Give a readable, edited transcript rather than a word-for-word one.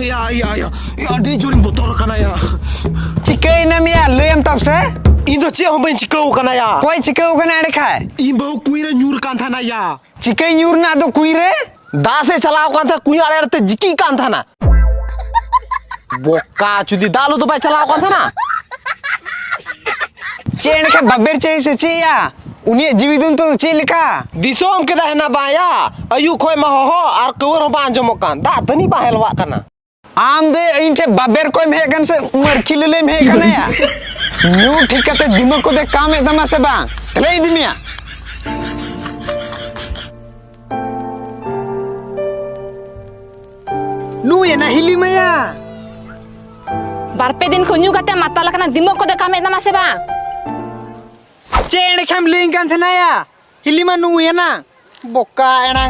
या डी जोरिंग बोतोर कना या चिकई ना मिया लेम तब से इंदो चे हम बन चिकौ कना या कोई चिकई कना अड़े खाए इंबो कुइरे न्यूर कान था ना या चिकई न्यूर ना तो कुई रे दा से चलाओ कान था कुई आड़े ते जिकी कान था ना बोका चुदी दालो तो भाई चलाओ कान था ना चेन के बब्बर चे से चिया उन्हें जीवितुन तो चिलिका दिसोम के दा है ना बाया अयु खोय मा हो आर कवर हो बान जमो कान दा तनी बा हेलवा कना आम दे इनके बब्बर कोई में गन से उमर खिलले में कना या न्यू ठीक करते दिमाग को दे काम एकदम से बांग ले दिमिया नु ये ना हिली मया बारपे दिन को न्यू करते माता लकना दिमाग को दे काम एकदम से बांग चेन खेम लिंग kan thanaya हिली मा नु ये ना बोका एना